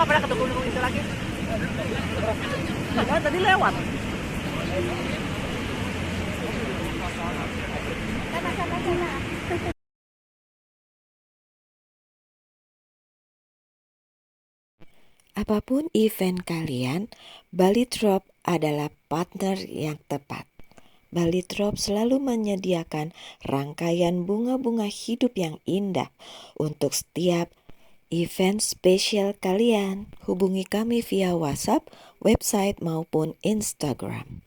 Apa ketemu itu lagi? Oh, tadi lewat. Apapun event kalian, Bali Drop adalah partner yang tepat. Bali Drop selalu menyediakan rangkaian bunga-bunga hidup yang indah untuk setiap event spesial kalian. Hubungi kami via WhatsApp, website maupun Instagram.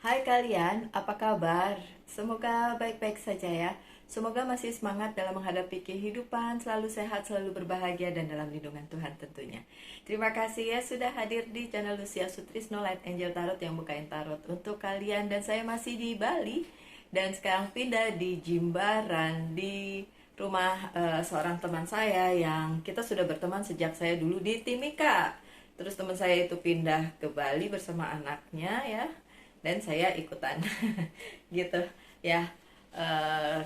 Hai kalian, apa kabar? Semoga baik-baik saja ya. Semoga masih semangat dalam menghadapi kehidupan, selalu sehat, selalu berbahagia, dan dalam lindungan Tuhan tentunya. Terima kasih ya sudah hadir di channel Lucia Sutrisno Light Angel Tarot yang bukain tarot untuk kalian. Dan saya masih di Bali dan sekarang pindah di Jimbaran di rumah seorang teman saya yang kita sudah berteman sejak saya dulu di Timika. Terus teman saya itu pindah ke Bali bersama anaknya ya, dan saya ikutan gitu ya.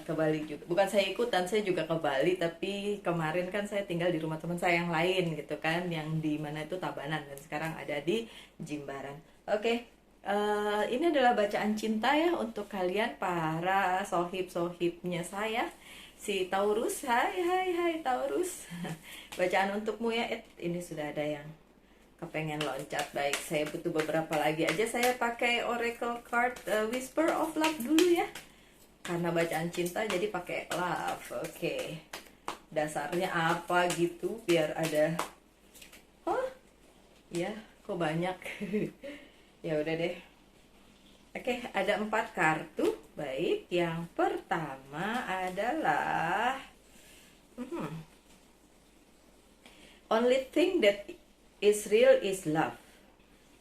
Ke Bali juga, bukan saya ikutan, saya juga ke Bali, tapi kemarin kan saya tinggal di rumah teman saya yang lain gitu kan, yang di mana itu Tabanan, dan sekarang ada di Jimbaran. Oke, ini adalah bacaan cinta ya untuk kalian para sohib-sohibnya saya, si Taurus. Hai hai hai Taurus. Bacaan untukmu ya. Ini sudah ada yang kepengen loncat. Baik, saya butuh beberapa lagi aja. Saya pakai Oracle card Whisper of Love dulu ya, karena bacaan cinta jadi pakai love. Oke, dasarnya apa gitu biar ada. Oh ya, kok banyak. Ya udah deh. Oke, ada 4 kartu. Baik, yang pertama adalah only thing that is real is love.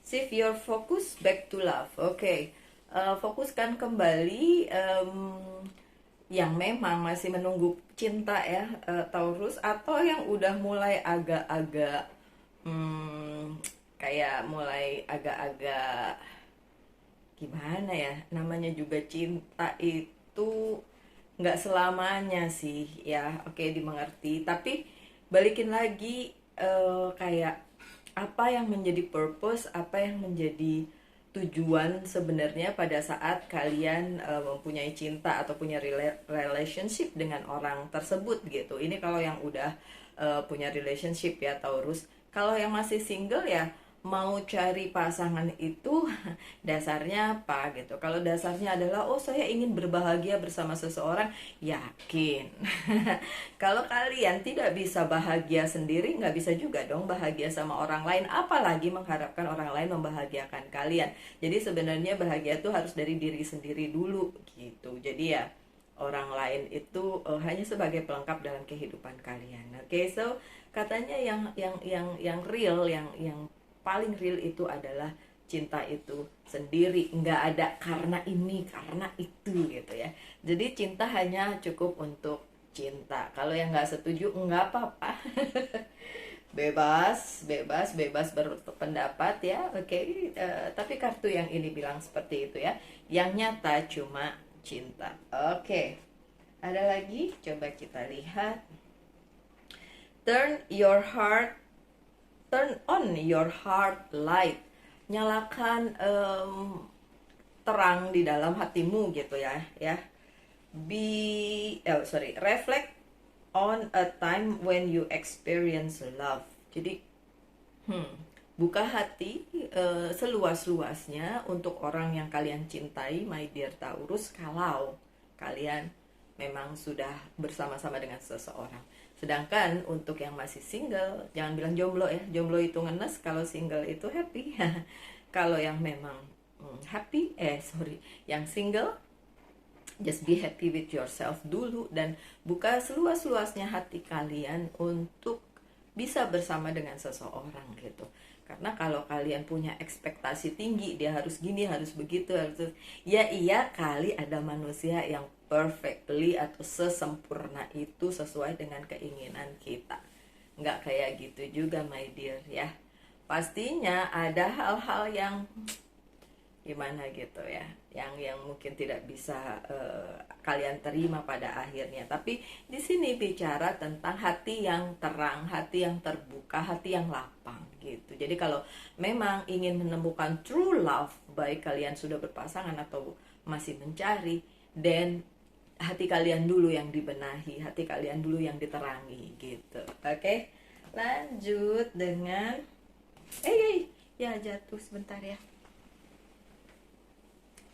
Shift your focus back to love. Oke, fokuskan kembali yang memang masih menunggu cinta ya, Taurus, atau yang udah mulai agak-agak kayak mulai agak-agak gimana ya, namanya juga cinta itu nggak selamanya sih ya. Oke, dimengerti, tapi balikin lagi, kayak apa yang menjadi purpose, apa yang menjadi tujuan sebenarnya pada saat kalian mempunyai cinta atau punya relationship dengan orang tersebut gitu. Ini kalau yang udah punya relationship ya Taurus. Kalau yang masih single ya, mau cari pasangan itu dasarnya apa gitu. Kalau dasarnya adalah oh saya ingin berbahagia bersama seseorang, yakin. Kalau kalian tidak bisa bahagia sendiri, nggak bisa juga dong bahagia sama orang lain, apalagi mengharapkan orang lain membahagiakan kalian. Jadi sebenarnya bahagia itu harus dari diri sendiri dulu gitu. Jadi ya, orang lain itu hanya sebagai pelengkap dalam kehidupan kalian. Oke, so katanya yang real, yang paling real itu adalah cinta itu sendiri, nggak ada karena ini karena itu gitu ya. Jadi cinta hanya cukup untuk cinta. Kalau yang nggak setuju nggak apa-apa. Bebas, bebas, bebas berpendapat ya. Oke, tapi kartu yang ini bilang seperti itu ya. Yang nyata cuma cinta. Oke, ada lagi, coba kita lihat. Turn your heart, turn on your heart light. Nyalakan terang di dalam hatimu gitu ya, ya. Reflect on a time when you experience love. Jadi buka hati seluas-luasnya untuk orang yang kalian cintai, my dear Taurus, kalau kalian memang sudah bersama-sama dengan seseorang. Sedangkan untuk yang masih single, jangan bilang jomblo ya. Jomblo itu ngenes, kalau single itu happy. Kalau yang memang yang single, just be happy with yourself dulu dan buka seluas-luasnya hati kalian untuk bisa bersama dengan seseorang gitu. Karena kalau kalian punya ekspektasi tinggi, dia harus gini, harus begitu, harus ya iya kali ada manusia yang perfectly atau sesempurna itu sesuai dengan keinginan kita. Nggak kayak gitu juga my dear ya. Pastinya ada hal-hal yang gimana gitu ya, yang mungkin tidak bisa kalian terima pada akhirnya. Tapi di sini bicara tentang hati yang terang, hati yang terbuka, hati yang lapang gitu. Jadi kalau memang ingin menemukan true love, baik kalian sudah berpasangan atau masih mencari, dan hati kalian dulu yang dibenahi, hati kalian dulu yang diterangi gitu. Oke, lanjut dengan ya jatuh sebentar ya.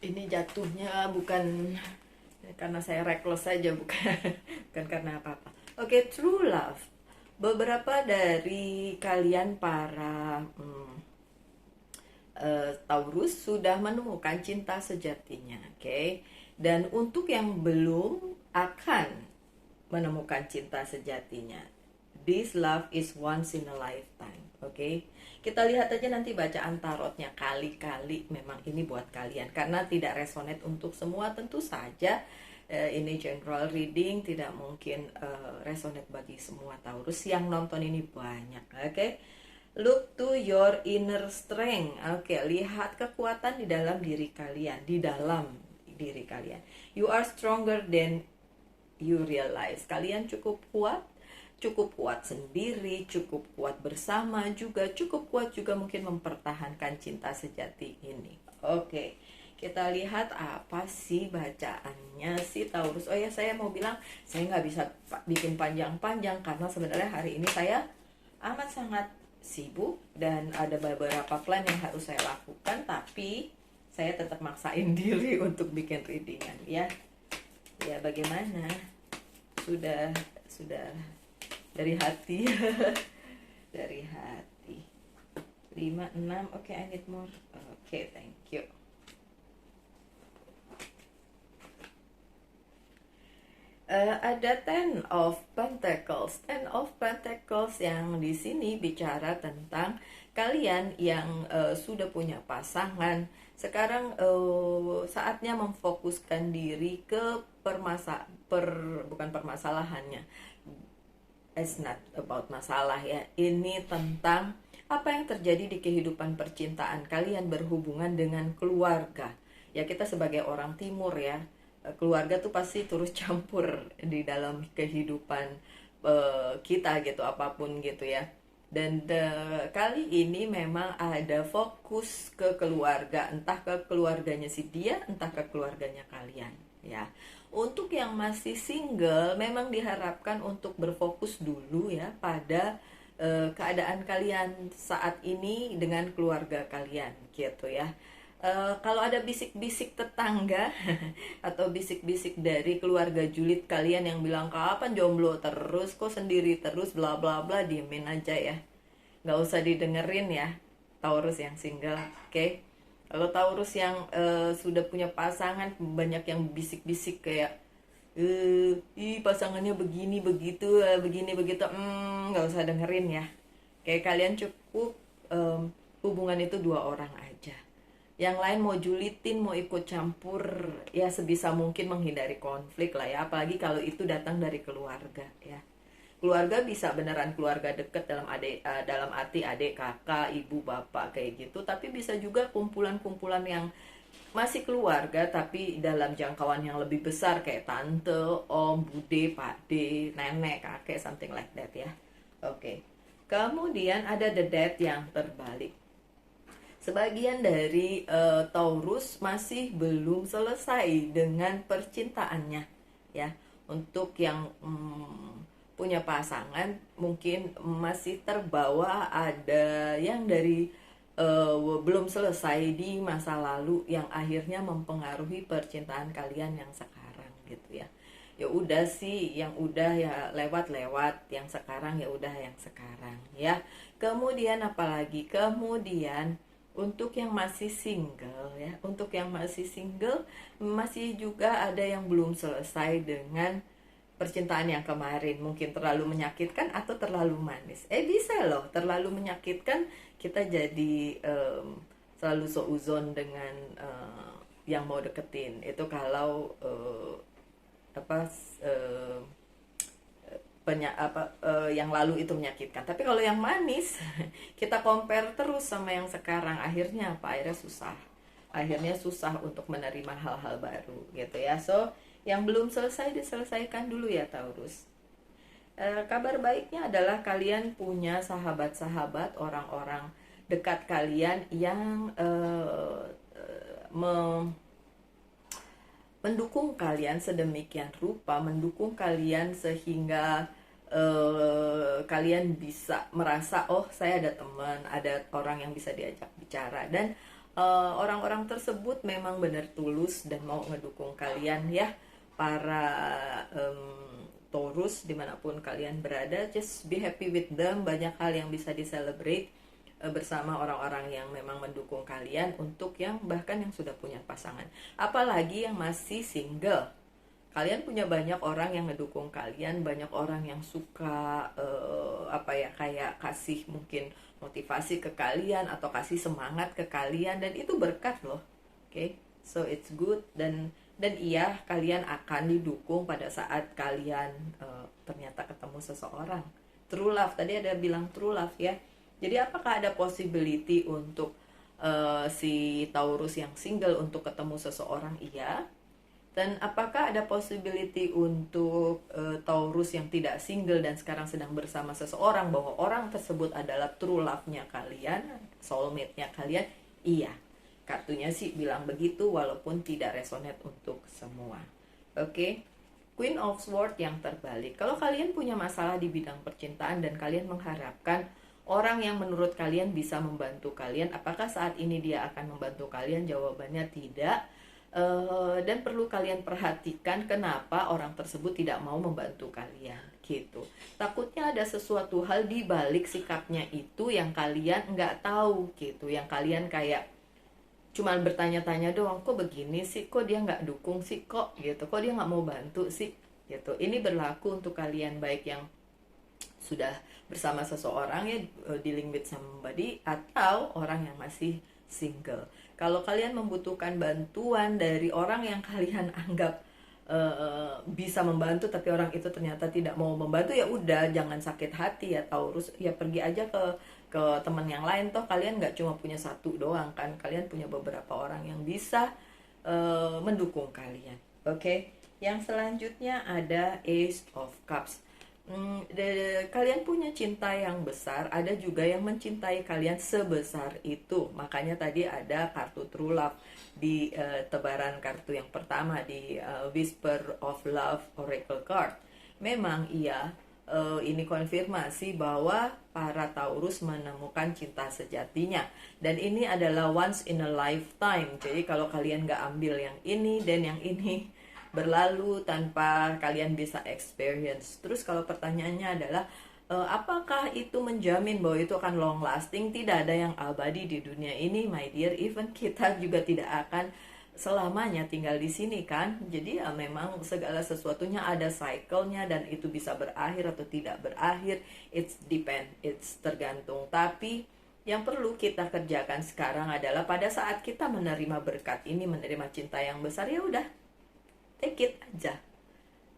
Ini jatuhnya bukan karena saya reckless saja, bukan karena apa-apa. Oke, true love. Beberapa dari kalian para Taurus sudah menemukan cinta sejatinya, oke? Dan untuk yang belum akan menemukan cinta sejatinya, this love is once in a lifetime, oke? Kita lihat aja nanti bacaan tarotnya, kali-kali memang ini buat kalian karena tidak resonate untuk semua. Tentu saja ini general reading, tidak mungkin resonate bagi semua Taurus. Yang nonton ini banyak, oke? Look to your inner strength, oke? Lihat kekuatan di dalam diri kalian, You are stronger than you realize. Kalian cukup kuat sendiri, cukup kuat bersama juga, cukup kuat juga mungkin mempertahankan cinta sejati ini. Oke, kita lihat apa sih bacaannya si Taurus. Oh ya, saya mau bilang saya nggak bisa bikin panjang-panjang karena sebenarnya hari ini saya amat sangat sibuk dan ada beberapa plan yang harus saya lakukan, tapi saya tetap maksain diri untuk bikin readingan ya. Ya bagaimana? Sudah dari hati. Dari hati. 5, 6, oke, I need more. Oke, thank you. Ada Ten of Pentacles. Ten of Pentacles yang di sini bicara tentang kalian yang sudah punya pasangan. Sekarang saatnya memfokuskan diri ke bukan permasalahannya. It's not about masalah ya. Ini tentang apa yang terjadi di kehidupan percintaan kalian berhubungan dengan keluarga. Ya, kita sebagai orang timur ya, keluarga tuh pasti terus campur di dalam kehidupan kita gitu, apapun gitu ya. Dan kali ini memang ada fokus ke keluarga, entah ke keluarganya si dia, entah ke keluarganya kalian ya. Untuk yang masih single memang diharapkan untuk berfokus dulu ya pada keadaan kalian saat ini dengan keluarga kalian gitu ya. Kalau ada bisik-bisik tetangga atau bisik-bisik dari keluarga julid kalian yang bilang kapan jomblo terus, kok sendiri terus, bla bla bla, diemin aja ya, nggak usah didengerin ya Taurus yang single, oke? Kalau Taurus yang sudah punya pasangan, banyak yang bisik-bisik kayak pasangannya begini begitu, begini begitu, nggak usah dengerin ya. Kayak kalian cukup hubungan itu 2 orang aja. Yang lain mau julitin, mau ikut campur, ya sebisa mungkin menghindari konflik lah ya. Apalagi kalau itu datang dari keluarga ya. Keluarga bisa beneran keluarga deket dalam arti adik, kakak, ibu, bapak kayak gitu. Tapi bisa juga kumpulan-kumpulan yang masih keluarga tapi dalam jangkauan yang lebih besar kayak tante, om, bude, pakde, nenek, kakek, something like that ya. Oke. Kemudian ada the death yang terbalik. Sebagian dari Taurus masih belum selesai dengan percintaannya ya. Untuk yang punya pasangan mungkin masih terbawa ada yang dari belum selesai di masa lalu yang akhirnya mempengaruhi percintaan kalian yang sekarang gitu ya. Ya udah sih, yang udah ya lewat-lewat, yang sekarang ya udah yang sekarang ya. Kemudian apalagi? Kemudian untuk yang masih single ya, masih juga ada yang belum selesai dengan percintaan yang kemarin. Mungkin terlalu menyakitkan atau terlalu manis. Bisa loh, terlalu menyakitkan kita jadi selalu seuzon dengan yang mau deketin. Itu kalau yang lalu itu menyakitkan. Tapi kalau yang manis kita compare terus sama yang sekarang, akhirnya susah. akhirnya susah untuk menerima hal-hal baru gitu ya. So yang belum selesai diselesaikan dulu ya Taurus. Kabar baiknya adalah kalian punya sahabat-sahabat, orang-orang dekat kalian yang mendukung kalian sedemikian rupa, mendukung kalian sehingga kalian bisa merasa, oh saya ada teman, ada orang yang bisa diajak bicara, dan orang-orang tersebut memang benar tulus dan mau ngedukung kalian ya, para Taurus dimanapun kalian berada. Just be happy with them, banyak hal yang bisa di-celebrate bersama orang-orang yang memang mendukung kalian, untuk yang bahkan yang sudah punya pasangan, apalagi yang masih single. Kalian punya banyak orang yang ngedukung kalian, banyak orang yang suka kayak kasih mungkin motivasi ke kalian atau kasih semangat ke kalian, dan itu berkat loh. Oke, so it's good. Dan iya, kalian akan didukung pada saat kalian ternyata ketemu seseorang. True love, tadi ada bilang true love ya. Jadi apakah ada possibility untuk si Taurus yang single untuk ketemu seseorang? Iya. Dan apakah ada possibility untuk Taurus yang tidak single dan sekarang sedang bersama seseorang, bahwa orang tersebut adalah true love-nya kalian, soulmate-nya kalian? Iya. Kartunya sih bilang begitu, walaupun tidak resonate untuk semua. Oke. Queen of Swords yang terbalik. Kalau kalian punya masalah di bidang percintaan dan kalian mengharapkan orang yang menurut kalian bisa membantu kalian, apakah saat ini dia akan membantu kalian? Jawabannya tidak. Dan perlu kalian perhatikan kenapa orang tersebut tidak mau membantu kalian gitu. Takutnya ada sesuatu hal di balik sikapnya itu yang kalian nggak tahu gitu, yang kalian kayak cuma bertanya-tanya doang, kok begini sih, kok dia nggak dukung sih, kok gitu, kok dia nggak mau bantu sih gitu. Ini berlaku untuk kalian baik yang sudah bersama seseorang ya, dealing with somebody, atau orang yang masih single. Kalau kalian membutuhkan bantuan dari orang yang kalian anggap bisa membantu, tapi orang itu ternyata tidak mau membantu, ya udah, jangan sakit hati ya Taurus, ya pergi aja ke teman yang lain. Toh kalian nggak cuma punya satu doang kan, kalian punya beberapa orang yang bisa mendukung kalian. Oke. Yang selanjutnya ada Ace of Cups. Kalian punya cinta yang besar, ada juga yang mencintai kalian sebesar itu. Makanya tadi ada kartu True Love di tebaran kartu yang pertama, di Whisper of Love Oracle Card. Memang iya, ini konfirmasi bahwa para Taurus menemukan cinta sejatinya, dan ini adalah once in a lifetime. Jadi kalau kalian gak ambil yang ini dan yang ini berlalu tanpa kalian bisa experience. Terus kalau pertanyaannya adalah apakah itu menjamin bahwa itu akan long lasting? Tidak ada yang abadi di dunia ini, my dear. Even kita juga tidak akan selamanya tinggal di sini kan. Jadi ya memang segala sesuatunya ada cycle-nya, dan itu bisa berakhir atau tidak berakhir. It's tergantung. Tapi yang perlu kita kerjakan sekarang adalah pada saat kita menerima berkat ini, menerima cinta yang besar, ya udah, take it aja.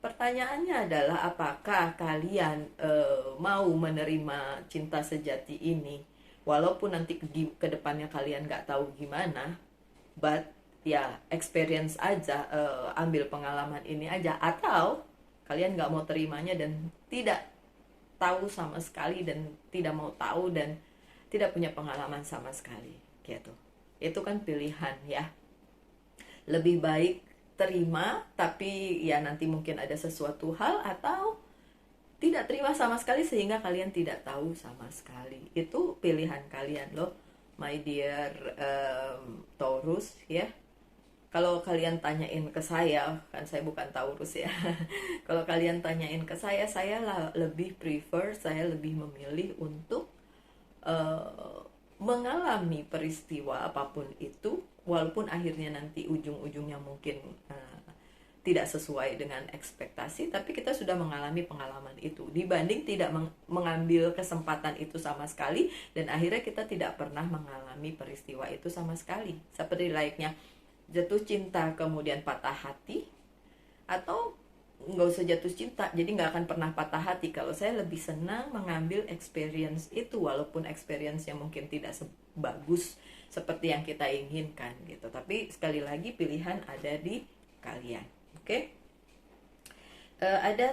Pertanyaannya adalah apakah kalian mau menerima cinta sejati ini, walaupun nanti ke depannya kalian nggak tahu gimana, but ya experience aja, ambil pengalaman ini aja, atau kalian nggak mau terimanya dan tidak tahu sama sekali, dan tidak mau tahu, dan tidak punya pengalaman sama sekali gitu. Itu kan pilihan ya. Lebih baik terima tapi ya nanti mungkin ada sesuatu hal, atau tidak terima sama sekali sehingga kalian tidak tahu sama sekali. Itu pilihan kalian loh, my dear Taurus ya. Kalau kalian tanyain ke saya, kan saya bukan Taurus ya. Kalau kalian tanyain ke saya lebih prefer, saya lebih memilih untuk mengalami peristiwa apapun itu, walaupun akhirnya nanti ujung-ujungnya mungkin tidak sesuai dengan ekspektasi, tapi kita sudah mengalami pengalaman itu, dibanding tidak mengambil kesempatan itu sama sekali, dan akhirnya kita tidak pernah mengalami peristiwa itu sama sekali. Seperti layaknya jatuh cinta kemudian patah hati, atau nggak usah jatuh cinta, jadi nggak akan pernah patah hati. Kalau saya lebih senang mengambil experience itu, walaupun experience yang mungkin tidak sebagus seperti yang kita inginkan gitu, tapi sekali lagi pilihan ada di kalian. Oke. Ada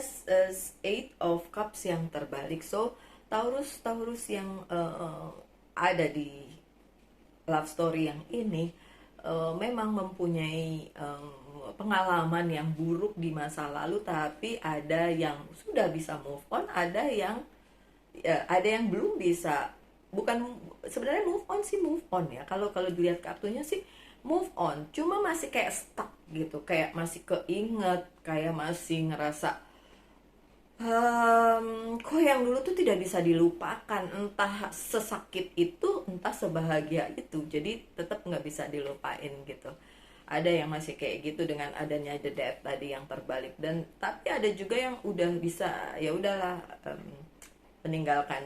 eight of cups yang terbalik, so Taurus yang ada di love story yang ini memang mempunyai pengalaman yang buruk di masa lalu, tapi ada yang sudah bisa move on, ada yang belum bisa. Bukan, sebenarnya move on sih move on ya, kalau kalau dilihat kartunya sih move on, cuma masih kayak stuck gitu, kayak masih keinget, kayak masih ngerasa kok yang dulu tuh tidak bisa dilupakan, entah sesakit itu, entah sebahagia itu, jadi tetap nggak bisa dilupain gitu. Ada yang masih kayak gitu dengan adanya the death tadi yang terbalik, dan tapi ada juga yang udah bisa, ya udahlah, meninggalkan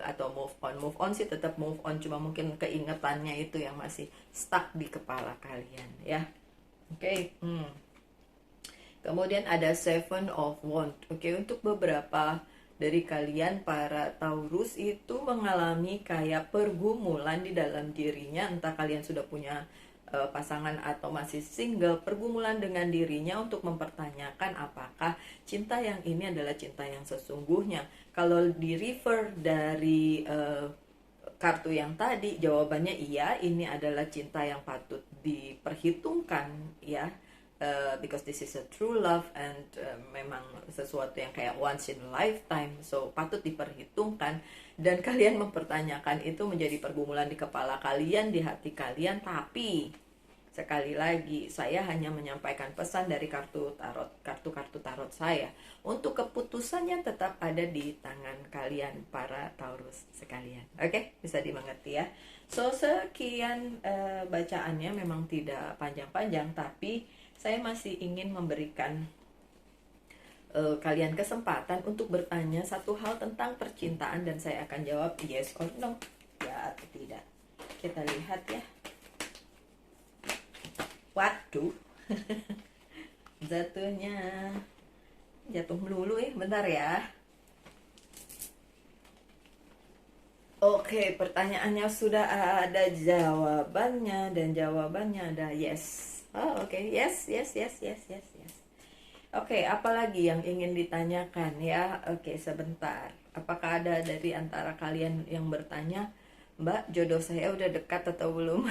atau move on sih tetap move on, cuma mungkin keingetannya itu yang masih stuck di kepala kalian ya. Oke. Kemudian ada Seven of Wands. Oke, untuk beberapa dari kalian para Taurus itu mengalami kayak pergumulan di dalam dirinya, entah kalian sudah punya pasangan atau masih single, pergumulan dengan dirinya untuk mempertanyakan apakah cinta yang ini adalah cinta yang sesungguhnya. Kalau di refer dari kartu yang tadi, jawabannya iya, ini adalah cinta yang patut diperhitungkan ya. Because this is a true love, and memang sesuatu yang kayak once in a lifetime, so patut diperhitungkan. Dan kalian mempertanyakan itu menjadi pergumulan di kepala kalian, di hati kalian, tapi sekali lagi saya hanya menyampaikan pesan dari kartu tarot saya. Untuk keputusannya tetap ada di tangan kalian para Taurus sekalian. Oke, bisa dimengerti ya. So sekian bacaannya, memang tidak panjang-panjang, tapi saya masih ingin memberikan kalian kesempatan untuk bertanya satu hal tentang percintaan, dan saya akan jawab yes or no, ya atau tidak. Kita lihat ya. Waduh, jatuh melulu ya, bentar ya. Oke, pertanyaannya sudah ada jawabannya, dan jawabannya ada yes. Oh, oke. Yes. Oke, apalagi yang ingin ditanyakan ya? Oke, sebentar. Apakah ada dari antara kalian yang bertanya, Mbak, jodoh saya udah dekat atau belum?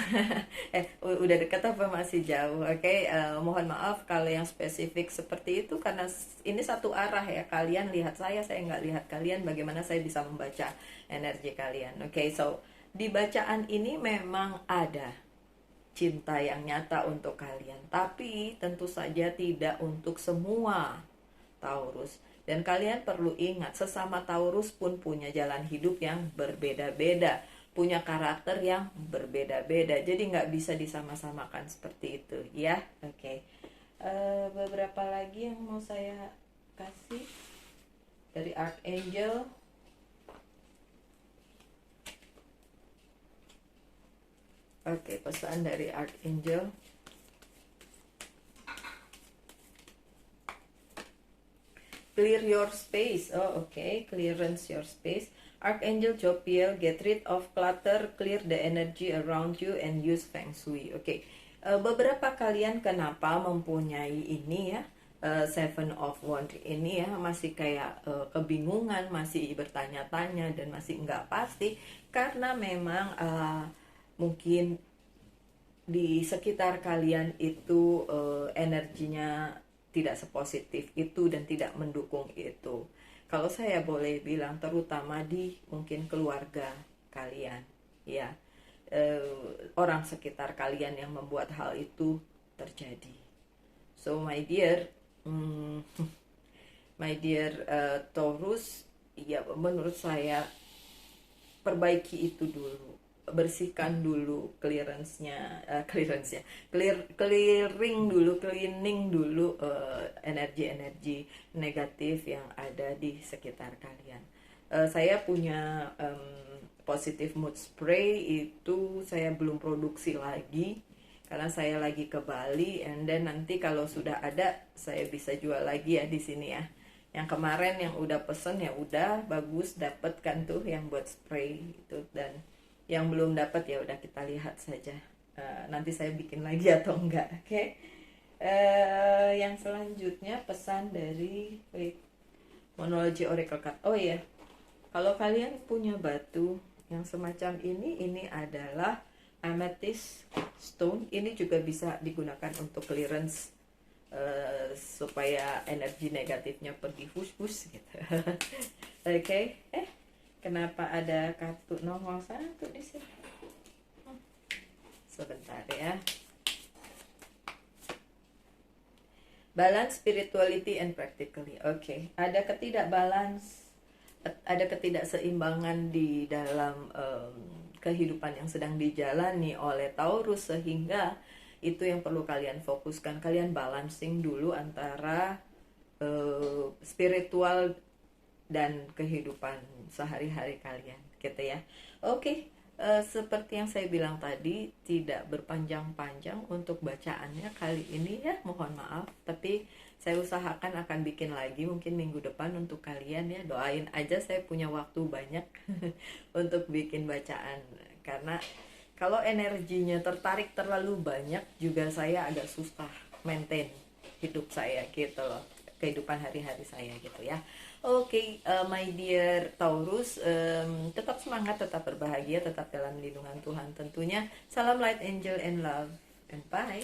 Udah dekat apa masih jauh? Oke, mohon maaf kalau yang spesifik seperti itu, karena ini satu arah ya. Kalian lihat saya nggak lihat kalian. Bagaimana saya bisa membaca energi kalian? Oke, so di bacaan ini memang ada cinta yang nyata untuk kalian, tapi tentu saja tidak untuk semua Taurus. Dan kalian perlu ingat, sesama Taurus pun punya jalan hidup yang berbeda-beda, punya karakter yang berbeda-beda, jadi nggak bisa disama-samakan seperti itu ya. Oke. Beberapa lagi yang mau saya kasih dari Archangel. Oke, pesan dari Archangel. Clear your space. Oh, okay. Clearance your space. Archangel Jophiel, get rid of clutter, clear the energy around you, and use Feng Shui. Oke. Beberapa kalian kenapa mempunyai ini ya, Seven of Wands ini ya, masih kayak kebingungan, masih bertanya-tanya, dan masih nggak pasti, karena memang mungkin di sekitar kalian itu energinya tidak sepositif itu dan tidak mendukung itu. Kalau saya boleh bilang, terutama di mungkin keluarga kalian ya, orang sekitar kalian yang membuat hal itu terjadi. So my dear Taurus, ya menurut saya perbaiki itu dulu, bersihkan dulu clearing dulu energi-energi negatif yang ada di sekitar kalian. Saya punya positive mood spray, itu saya belum produksi lagi karena saya lagi ke Bali, and then nanti kalau sudah ada saya bisa jual lagi ya di sini ya. Yang kemarin yang udah pesen ya udah bagus, dapet kan tuh yang buat spray itu, dan yang belum dapat ya udah kita lihat saja. Nanti saya bikin lagi atau enggak, oke? Yang selanjutnya pesan dari Monology Oracle Card. Oh iya, kalau kalian punya batu yang semacam ini adalah amethyst stone. Ini juga bisa digunakan untuk clearance, supaya energi negatifnya pergi hus-hus gitu. Oke. Kenapa ada kartu nomor 1 di sini? Sebentar ya. Balance, spirituality, and practically. Oke. Ada ketidakseimbangan di dalam kehidupan yang sedang dijalani oleh Taurus, sehingga itu yang perlu kalian fokuskan. Kalian balancing dulu antara spiritual dan kehidupan sehari-hari kalian gitu ya. Oke. Seperti yang saya bilang tadi, tidak berpanjang-panjang untuk bacaannya kali ini ya, mohon maaf, tapi saya usahakan akan bikin lagi mungkin minggu depan untuk kalian ya. Doain aja saya punya waktu banyak untuk bikin bacaan, karena kalau energinya tertarik terlalu banyak juga saya agak susah maintain hidup saya gitu loh, kehidupan hari-hari saya gitu ya. Oke, my dear Taurus, tetap semangat, tetap berbahagia, tetap dalam lindungan Tuhan tentunya. Salam light, angel, and love, and bye.